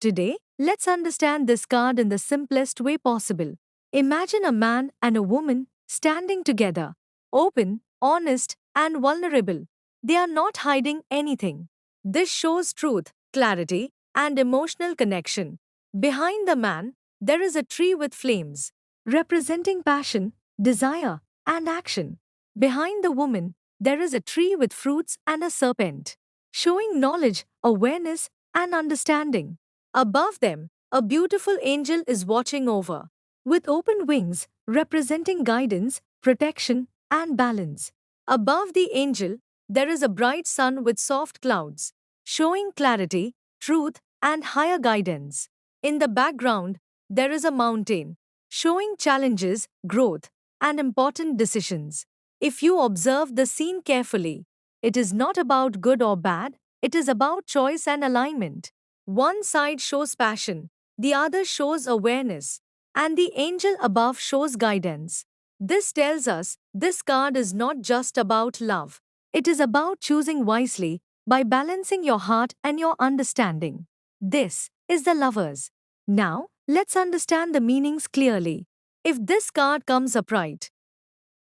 Today, let's understand this card in the simplest way possible. Imagine a man and a woman standing together, open, honest, and vulnerable. They are not hiding anything. This shows truth, clarity, and emotional connection. Behind the man, there is a tree with flames, representing passion, desire, and action. Behind the woman, there is a tree with fruits and a serpent, showing knowledge, awareness, and understanding. Above them, a beautiful angel is watching over, with open wings representing guidance, protection, and balance. Above the angel, there is a bright sun with soft clouds, showing clarity, truth, and higher guidance. In the background, there is a mountain, showing challenges, growth, and important decisions. If you observe the scene carefully, it is not about good or bad, it is about choice and alignment. One side shows passion, the other shows awareness, and the angel above shows guidance. This tells us this card is not just about love, it is about choosing wisely by balancing your heart and your understanding. This is the lovers. Now, let's understand the meanings clearly. If this card comes upright,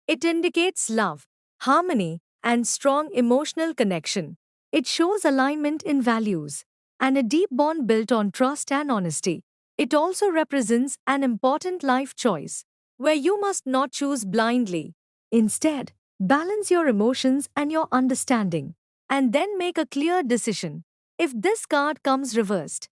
it indicates love, harmony, and strong emotional connection. It shows alignment in values and a deep bond built on trust and honesty. It also represents an important life choice where you must not choose blindly. Instead, balance your emotions and your understanding and then make a clear decision. If this card comes reversed,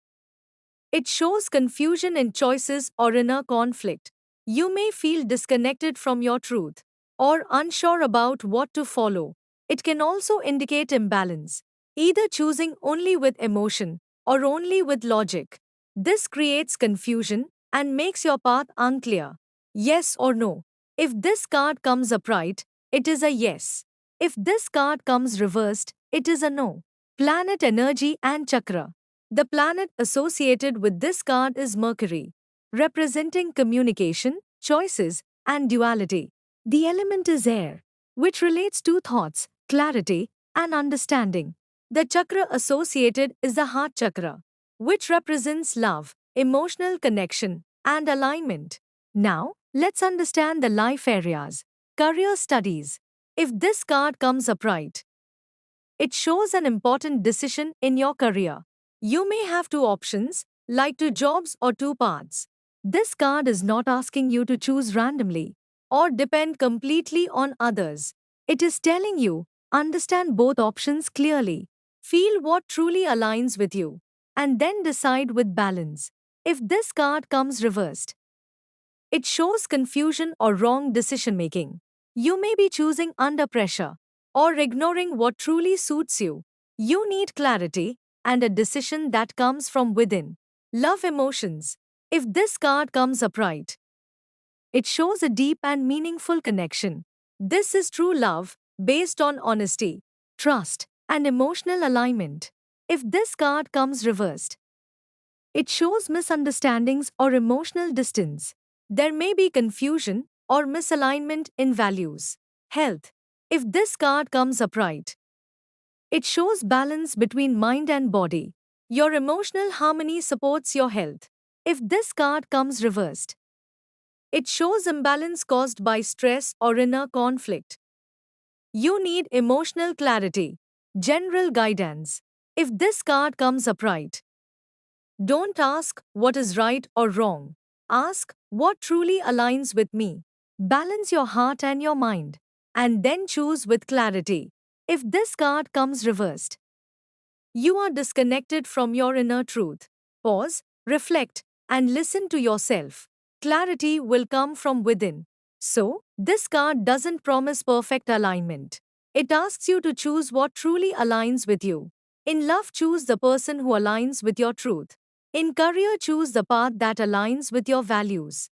it shows confusion in choices or inner conflict. You may feel disconnected from your truth or unsure about what to follow. It can also indicate imbalance, either choosing only with emotion or only with logic. This creates confusion and makes your path unclear. Yes or no. If this card comes upright, it is a yes. If this card comes reversed, it is a no. Planet energy and chakra. The planet associated with this card is Mercury, representing communication, choices, and duality. The element is air, which relates to thoughts, clarity, and understanding. The chakra associated is the heart chakra, which represents love, emotional connection, and alignment. Now, let's understand the life areas. Career studies. If this card comes upright, it shows an important decision in your career. You may have two options, like two jobs or two paths. This card is not asking you to choose randomly or depend completely on others. It is telling you, understand both options clearly, feel what truly aligns with you, and then decide with balance. If this card comes reversed, it shows confusion or wrong decision making. You may be choosing under pressure or ignoring what truly suits you. You need clarity and a decision that comes from within. Love emotions. If this card comes upright, it shows a deep and meaningful connection. This is true love based on honesty, trust, and emotional alignment. If this card comes reversed, it shows misunderstandings or emotional distance. There may be confusion or misalignment in values. Health. If this card comes upright, it shows balance between mind and body. Your emotional harmony supports your health. If this card comes reversed, it shows imbalance caused by stress or inner conflict. You need emotional clarity, general guidance. If this card comes upright, don't ask what is right or wrong. Ask what truly aligns with me. Balance your heart and your mind, and then choose with clarity. If this card comes reversed, you are disconnected from your inner truth. Pause, reflect, and listen to yourself. Clarity will come from within. So, this card doesn't promise perfect alignment. It asks you to choose what truly aligns with you. In love, choose the person who aligns with your truth. In career, choose the path that aligns with your values.